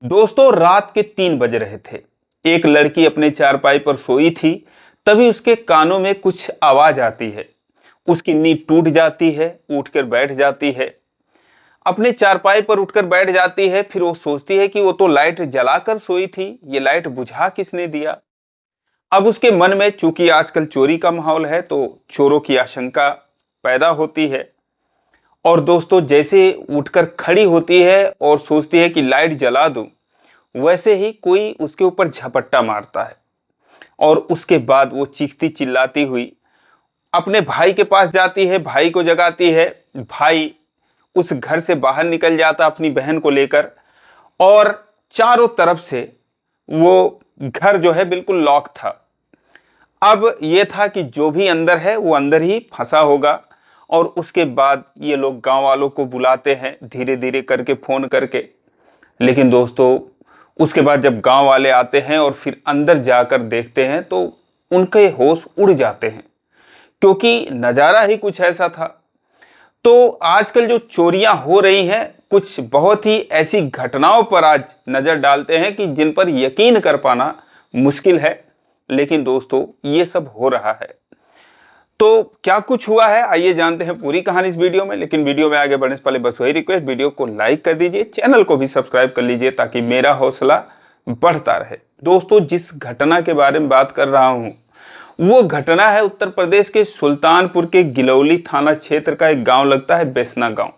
दोस्तों, रात के 3 बज रहे थे। एक लड़की अपने चारपाई पर सोई थी। तभी उसके कानों में कुछ आवाज आती है। उसकी नींद टूट जाती है, उठकर बैठ जाती है। अपने चारपाई पर उठकर बैठ जाती है। फिर वो सोचती है कि वो तो लाइट जलाकर सोई थी, ये लाइट बुझा किसने दिया। अब उसके मन में, चूंकि आजकल चोरी का माहौल है, तो चोरों की आशंका पैदा होती है। और दोस्तों, जैसे उठकर खड़ी होती है और सोचती है कि लाइट जला दूं, वैसे ही कोई उसके ऊपर झपट्टा मारता है। और उसके बाद वो चीखती चिल्लाती हुई अपने भाई के पास जाती है, भाई को जगाती है। भाई उस घर से बाहर निकल जाता अपनी बहन को लेकर। और चारों तरफ से वो घर जो है बिल्कुल लॉक था। अब ये था कि जो भी अंदर है वो अंदर ही फंसा होगा। और उसके बाद ये लोग गांव वालों को बुलाते हैं, धीरे धीरे करके फोन करके। लेकिन दोस्तों, उसके बाद जब गांव वाले आते हैं और फिर अंदर जाकर देखते हैं, तो उनके होश उड़ जाते हैं, क्योंकि नज़ारा ही कुछ ऐसा था। तो आजकल जो चोरियां हो रही हैं, कुछ बहुत ही ऐसी घटनाओं पर आज नज़र डालते हैं कि जिन पर यकीन कर पाना मुश्किल है। लेकिन दोस्तों, ये सब हो रहा है। तो क्या कुछ हुआ है, आइए जानते हैं पूरी कहानी इस वीडियो में। लेकिन वीडियो में आगे बढ़ने से पहले बस वही रिक्वेस्ट, वीडियो को लाइक कर दीजिए, चैनल को भी सब्सक्राइब कर लीजिए, ताकि मेरा हौसला बढ़ता रहे। दोस्तों, जिस घटना के बारे में बात कर रहा हूं, वो घटना है उत्तर प्रदेश के सुल्तानपुर के गिलौली थाना क्षेत्र का एक गांव लगता है बेसना गांव।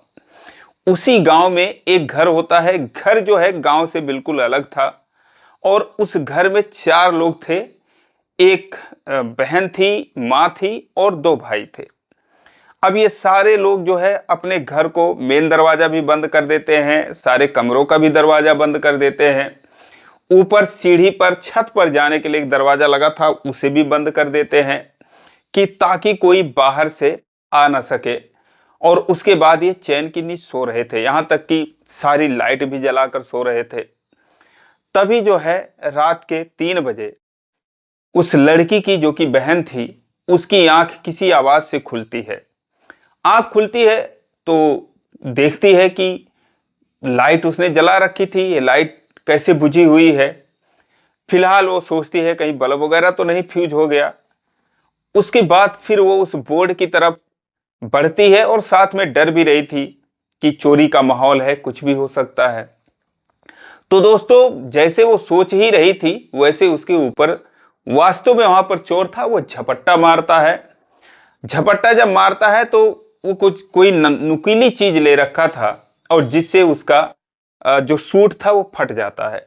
उसी गांव में एक घर होता है। घर जो है गांव से बिल्कुल अलग था। और उस घर में 4 लोग थे। एक बहन थी, माँ थी और 2 भाई थे। अब ये सारे लोग जो है अपने घर को मेन दरवाजा भी बंद कर देते हैं, सारे कमरों का भी दरवाजा बंद कर देते हैं। ऊपर सीढ़ी पर, छत पर जाने के लिए एक दरवाजा लगा था, उसे भी बंद कर देते हैं, कि ताकि कोई बाहर से आ ना सके। और उसके बाद ये चैन की नींद सो रहे थे, यहाँ तक कि सारी लाइट भी जलाकर सो रहे थे। तभी जो है रात के 3 बजे उस लड़की की, जो कि बहन थी, उसकी आंख किसी आवाज से खुलती है। आंख खुलती है तो देखती है कि लाइट उसने जला रखी थी, ये लाइट कैसे बुझी हुई है। फिलहाल वो सोचती है कहीं बल्ब वगैरह तो नहीं फ्यूज हो गया। उसके बाद फिर वो उस बोर्ड की तरफ बढ़ती है और साथ में डर भी रही थी कि चोरी का माहौल है, कुछ भी हो सकता है। तो दोस्तों, जैसे वो सोच ही रही थी, वैसे उसके ऊपर वास्तव में वहां पर चोर था। वो झपट्टा मारता है। झपट्टा जब मारता है तो वो कुछ कोई नुकीली चीज ले रखा था, और जिससे उसका जो सूट था वो फट जाता है।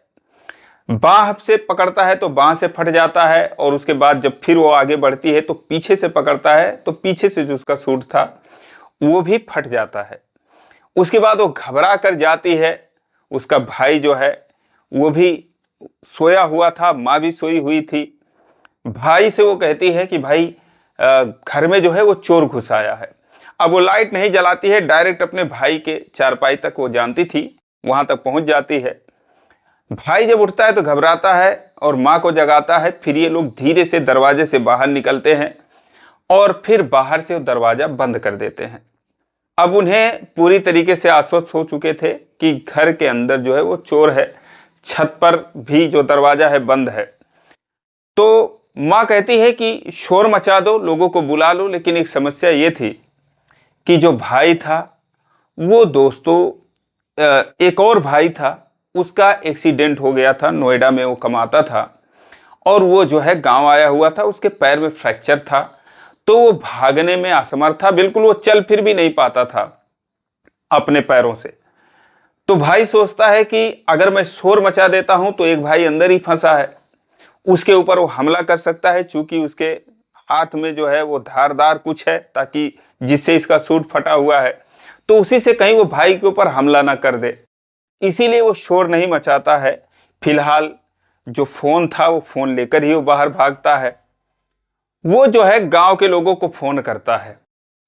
बाह से पकड़ता है तो बाह से फट जाता है। और उसके बाद जब फिर वो आगे बढ़ती है तो पीछे से पकड़ता है, तो पीछे से जो उसका सूट था वो भी फट जाता है। उसके बाद वो घबरा कर जाती है। उसका भाई जो है वो भी सोया हुआ था, माँ भी सोई हुई थी। भाई से वो कहती है कि भाई, घर में जो है वो चोर घुस आया है। अब वो लाइट नहीं जलाती है, डायरेक्ट अपने भाई के चारपाई तक, वो जानती थी, वहां तक पहुंच जाती है। भाई जब उठता है तो घबराता है और माँ को जगाता है। फिर ये लोग धीरे से दरवाजे से बाहर निकलते हैं और फिर बाहर से वो दरवाजा बंद कर देते हैं। अब उन्हें पूरी तरीके से आश्वस्त हो चुके थे कि घर के अंदर जो है वो चोर है। छत पर भी जो दरवाजा है बंद है। तो माँ कहती है कि शोर मचा दो, लोगों को बुला लो। लेकिन एक समस्या ये थी कि जो भाई था वो, दोस्तों, एक और भाई था, उसका एक्सीडेंट हो गया था। नोएडा में वो कमाता था और वो जो है गांव आया हुआ था। उसके पैर में फ्रैक्चर था, तो वो भागने में असमर्थ था, बिल्कुल वो चल फिर भी नहीं पाता था अपने पैरों से। तो भाई सोचता है कि अगर मैं शोर मचा देता हूं तो एक भाई अंदर ही फंसा है, उसके ऊपर वो हमला कर सकता है, चूंकि उसके हाथ में जो है वो धारदार कुछ है, ताकि जिससे इसका सूट फटा हुआ है, तो उसी से कहीं वो भाई के ऊपर हमला ना कर दे। इसीलिए वो शोर नहीं मचाता है। फिलहाल जो फोन था, वो फोन लेकर ही वो बाहर भागता है। वो जो है गांव के लोगों को फोन करता है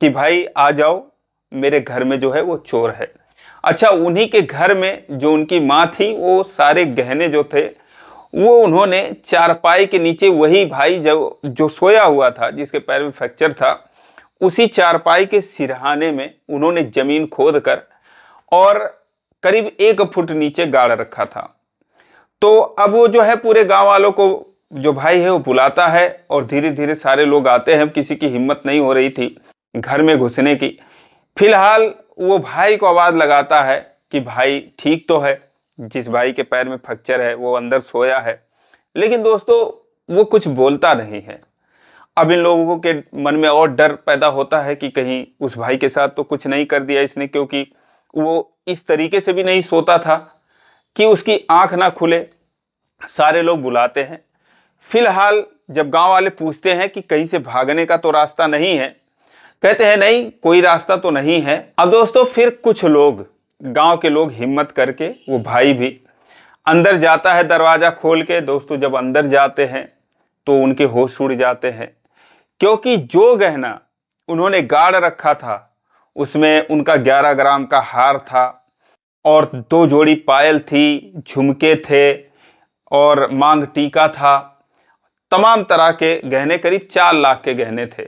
कि भाई आ जाओ, मेरे घर में जो है वो चोर है। अच्छा, उन्हीं के घर में जो उनकी माँ थी, वो सारे गहने जो थे वो उन्होंने चारपाई के नीचे, वही भाई जो सोया हुआ था, जिसके पैर में फ्रैक्चर था, उसी चारपाई के सिरहाने में उन्होंने जमीन खोद कर और करीब 1 फुट नीचे गाड़ रखा था। तो अब वो जो है पूरे गांव वालों को, जो भाई है वो बुलाता है और धीरे धीरे सारे लोग आते हैं। किसी की हिम्मत नहीं हो रही थी घर में घुसने की। फिलहाल वो भाई को आवाज लगाता है कि भाई ठीक तो है, जिस भाई के पैर में फ्रैक्चर है वो अंदर सोया है। लेकिन दोस्तों वो कुछ बोलता नहीं है। अब इन लोगों के मन में और डर पैदा होता है कि कहीं उस भाई के साथ तो कुछ नहीं कर दिया इसने, क्योंकि वो इस तरीके से भी नहीं सोता था कि उसकी आंख ना खुले। सारे लोग बुलाते हैं। फिलहाल जब गांव वाले पूछते हैं कि कहीं से भागने का तो रास्ता नहीं है, कहते हैं नहीं कोई रास्ता तो नहीं है। अब दोस्तों फिर कुछ लोग, गांव के लोग हिम्मत करके, वो भाई भी अंदर जाता है दरवाजा खोल के। दोस्तों जब अंदर जाते हैं तो उनके होश उड़ जाते हैं, क्योंकि जो गहना उन्होंने गाड़ रखा था उसमें उनका 11 ग्राम का हार था और 2 जोड़ी पायल थी, झुमके थे और मांग टीका था। तमाम तरह के गहने, करीब 4 लाख के गहने थे,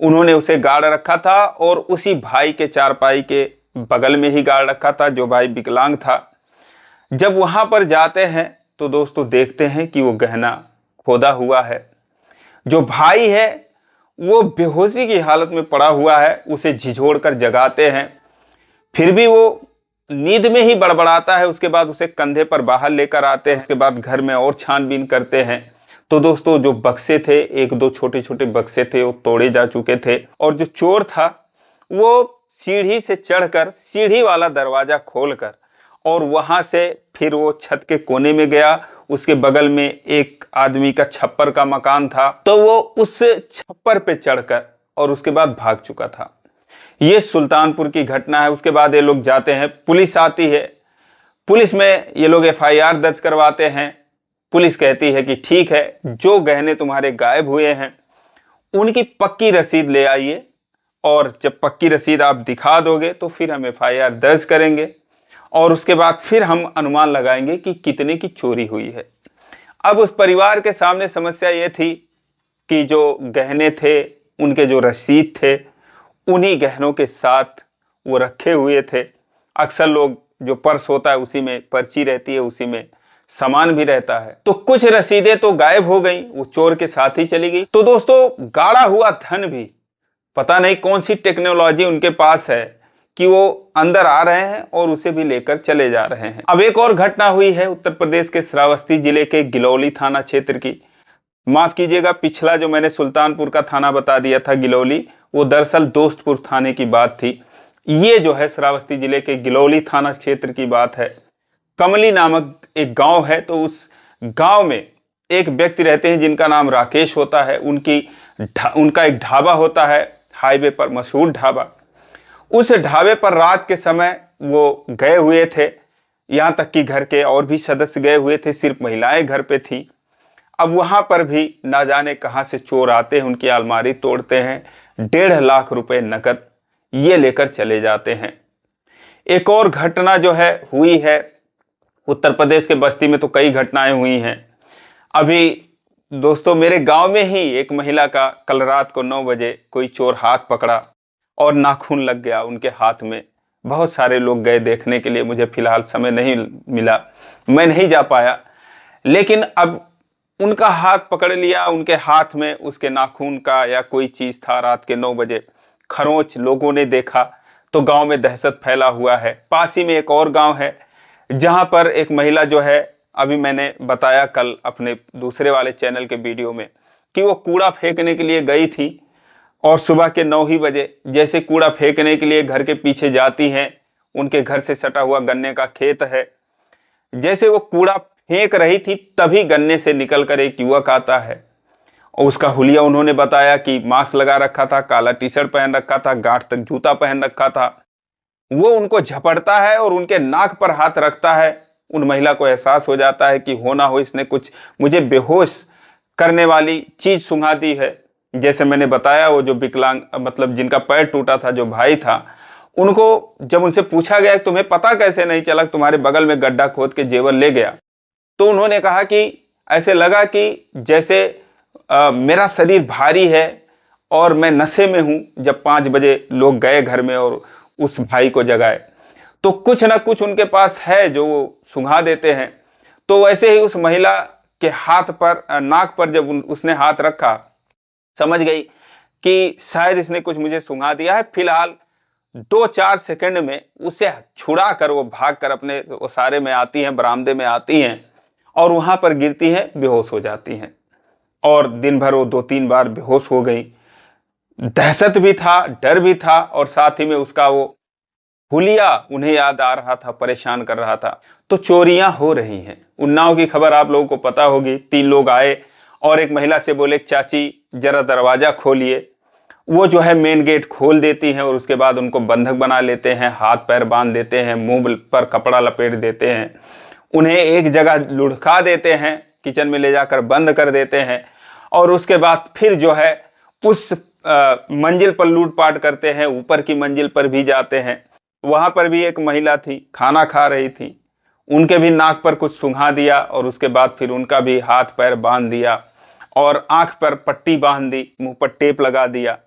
उन्होंने उसे गाड़ रखा था और उसी भाई के चारपाई के बगल में ही गाड़ रखा था, जो भाई विकलांग था। जब वहां पर जाते हैं तो दोस्तों देखते हैं कि वो गहना खोदा हुआ है। जो भाई है वो बेहोशी की हालत में पड़ा हुआ है। उसे झिझोड़ कर जगाते हैं, फिर भी वो नींद में ही बड़बड़ाता है। उसके बाद उसे कंधे पर बाहर लेकर आते हैं। उसके बाद घर में और छानबीन करते हैं तो दोस्तों जो बक्से थे, 1-2 छोटे छोटे बक्से थे, वो तोड़े जा चुके थे। और जो चोर था वो सीढ़ी से चढ़कर सीढ़ी वाला दरवाजा खोलकर और वहां से फिर वो छत के कोने में गया। उसके बगल में एक आदमी का छप्पर का मकान था, तो वो उस छप्पर पे चढ़कर और उसके बाद भाग चुका था। ये सुल्तानपुर की घटना है। उसके बाद ये लोग जाते हैं, पुलिस आती है। पुलिस में ये लोग FIR दर्ज करवाते हैं। पुलिस कहती है कि ठीक है, जो गहने तुम्हारे गायब हुए हैं उनकी पक्की रसीद ले आइए, और जब पक्की रसीद आप दिखा दोगे तो फिर हम FIR दर्ज करेंगे और उसके बाद फिर हम अनुमान लगाएंगे कि कितने की चोरी हुई है। अब उस परिवार के सामने समस्या ये थी कि जो गहने थे, उनके जो रसीद थे, उन्हीं गहनों के साथ वो रखे हुए थे। अक्सर लोग, जो पर्स होता है उसी में पर्ची रहती है, उसी में सामान भी रहता है। तो कुछ रसीदें तो गायब हो गई, वो चोर के साथ ही चली गई। तो दोस्तों गाड़ा हुआ धन भी, पता नहीं कौन सी टेक्नोलॉजी उनके पास है कि वो अंदर आ रहे हैं और उसे भी लेकर चले जा रहे हैं। अब एक और घटना हुई है उत्तर प्रदेश के श्रावस्ती जिले के गिलौली थाना क्षेत्र की। माफ कीजिएगा, पिछला जो मैंने सुल्तानपुर का थाना बता दिया था गिलौली, वो दरअसल दोस्तपुर थाने की बात थी। ये जो है श्रावस्ती जिले के गिलौली थाना क्षेत्र की बात है। कमली नामक एक गांव है, तो उस गांव में एक व्यक्ति रहते हैं जिनका नाम राकेश होता है। उनका एक ढाबा होता है, हाईवे पर मशहूर ढाबा। उस ढाबे पर रात के समय वो गए हुए थे, यहाँ तक कि घर के और भी सदस्य गए हुए थे, सिर्फ महिलाएं घर पे थी। अब वहां पर भी ना जाने कहां से चोर आते हैं, उनकी अलमारी तोड़ते हैं, 1.5 लाख रुपए नकद ये लेकर चले जाते हैं। एक और घटना जो है हुई है उत्तर प्रदेश के बस्ती में, तो कई घटनाएं हुई हैं। अभी दोस्तों मेरे गांव में ही एक महिला का कल रात को 9 बजे कोई चोर हाथ पकड़ा और नाखून लग गया उनके हाथ में। बहुत सारे लोग गए देखने के लिए, मुझे फिलहाल समय नहीं मिला, मैं नहीं जा पाया। लेकिन अब उनका हाथ पकड़ लिया, उनके हाथ में उसके नाखून का या कोई चीज था। रात के 9 बजे खरोंच लोगों ने देखा तो गांव में दहशत फैला हुआ है। पास ही में एक और गांव है जहां पर एक महिला जो है, अभी मैंने बताया कल अपने दूसरे वाले चैनल के वीडियो में, कि वो कूड़ा फेंकने के लिए गई थी और सुबह के 9 ही बजे जैसे कूड़ा फेंकने के लिए घर के पीछे जाती हैं, उनके घर से सटा हुआ गन्ने का खेत है, जैसे वो कूड़ा फेंक रही थी तभी गन्ने से निकलकर एक युवक आता है। और उसका हुलिया उन्होंने बताया कि मास्क लगा रखा था, काला टी-शर्ट पहन रखा था, गांठ तक जूता पहन रखा था। वो उनको झपटता है और उनके नाक पर हाथ रखता है। उन महिला को एहसास हो जाता है कि हो ना हो इसने कुछ मुझे बेहोश करने वाली चीज सुंघा दी है। जैसे मैंने बताया, वो जो विकलांग, मतलब जिनका पैर टूटा था, जो भाई था, उनको जब उनसे पूछा गया तुम्हें पता कैसे नहीं चला, तुम्हारे बगल में गड्ढा खोद के जेवर ले गया, तो उन्होंने कहा कि ऐसे लगा कि जैसे मेरा शरीर भारी है और मैं नशे में हूं। जब 5 बजे लोग गए घर में और उस भाई को जगाए, तो कुछ ना कुछ उनके पास है जो वो सुंघा देते हैं। तो वैसे ही उस महिला के हाथ पर नाक पर जब उसने हाथ रखा, समझ गई कि शायद इसने कुछ मुझे सुंघा दिया है। फिलहाल 2-4 सेकंड में उसे छुड़ा कर वो भाग कर अपने ओसारे में आती हैं, बरामदे में आती हैं और वहां पर गिरती हैं, बेहोश हो जाती हैं। और दिन भर वो 2-3 बार बेहोश हो गई। दहशत भी था, डर भी था और साथ ही में उसका वो हुलिया उन्हें याद आ रहा था, परेशान कर रहा था। तो चोरियां हो रही हैं। उन्नाव की खबर आप लोगों को पता होगी। 3 लोग आए और एक महिला से बोले, चाची जरा दरवाजा खोलिए। वो जो है मेन गेट खोल देती हैं और उसके बाद उनको बंधक बना लेते हैं, हाथ पैर बांध देते हैं, मुंह पर कपड़ा लपेट देते हैं, उन्हें एक जगह लुढ़का देते हैं, किचन में ले जाकर बंद कर देते हैं और उसके बाद फिर जो है उस मंजिल पर लूटपाट करते हैं। ऊपर की मंजिल पर भी जाते हैं। वहां पर भी एक महिला थी, खाना खा रही थी, उनके भी नाक पर कुछ सुंघा दिया और उसके बाद फिर उनका भी हाथ पैर बांध दिया और आंख पर पट्टी बांध दी, मुंह पर टेप लगा दिया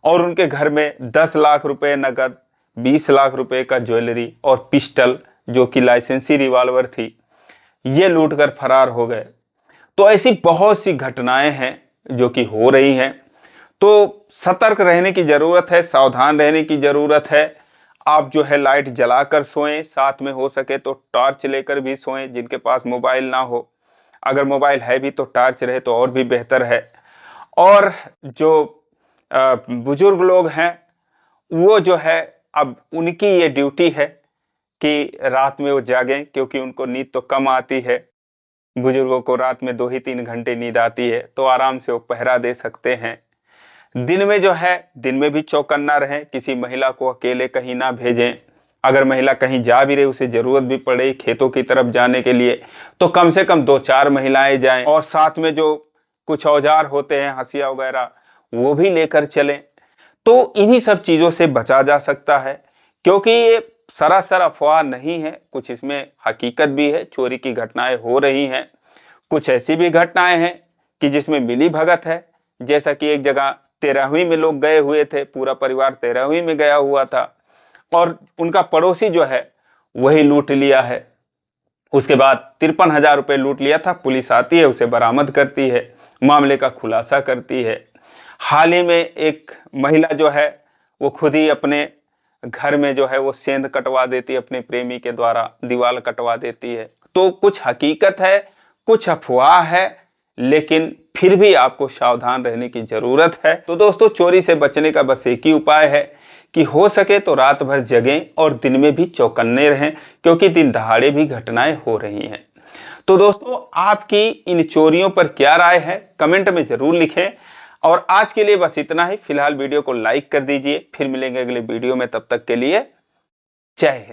और उनके घर में 10 लाख रुपए नकद, 20 लाख रुपए का ज्वेलरी और पिस्टल जो कि लाइसेंसी रिवॉल्वर थी, ये लूट कर फरार हो गए। तो ऐसी बहुत सी घटनाएं हैं जो कि हो रही हैं। तो सतर्क रहने की जरूरत है, सावधान रहने की जरूरत है। आप जो है लाइट जलाकर सोएं, साथ में हो सके तो टॉर्च लेकर भी सोएं जिनके पास मोबाइल ना हो। अगर मोबाइल है भी तो टॉर्च रहे तो और भी बेहतर है। और जो बुजुर्ग लोग हैं वो जो है अब उनकी ये ड्यूटी है कि रात में वो जागें, क्योंकि उनको नींद तो कम आती है। बुजुर्गों को रात में 2 ही 3 घंटे नींद आती है, तो आराम से वो पहरा दे सकते हैं। दिन में जो है, दिन में भी चौकन्ना रहें, किसी महिला को अकेले कहीं ना भेजें। अगर महिला कहीं जा भी रही, उसे जरूरत भी पड़े खेतों की तरफ जाने के लिए, तो कम से कम 2-4 महिलाएं जाएं और साथ में जो कुछ औजार होते हैं, हंसिया वगैरह, वो भी लेकर चलें। तो इन्हीं सब चीजों से बचा जा सकता है, क्योंकि ये सरासर अफवाह नहीं है, कुछ इसमें हकीकत भी है। चोरी की घटनाएं हो रही हैं। कुछ ऐसी भी घटनाएं हैं कि जिसमें मिली भगत है, जैसा कि एक जगह 13वीं में लोग गए हुए थे, पूरा परिवार 13वीं में गया हुआ था और उनका पड़ोसी जो है वही लूट लिया है। उसके बाद 53,000 रुपये लूट लिया था। पुलिस आती है, उसे बरामद करती है, मामले का खुलासा करती है। हाल ही में एक महिला जो है वो खुद ही अपने घर में जो है वो सेंध कटवा देती है, अपने प्रेमी के द्वारा दीवार कटवा देती है। तो कुछ हकीकत है, कुछ अफवाह है, लेकिन फिर भी आपको सावधान रहने की जरूरत है। तो दोस्तों, चोरी से बचने का बस एक ही उपाय है कि हो सके तो रात भर जगें और दिन में भी चौकन्ने रहें, क्योंकि दिन दहाड़े भी घटनाएं हो रही हैं। तो दोस्तों, आपकी इन चोरियों पर क्या राय है, कमेंट में जरूर लिखें। और आज के लिए बस इतना ही। फिलहाल वीडियो को लाइक कर दीजिए। फिर मिलेंगे अगले वीडियो में, तब तक के लिए जय हिंद।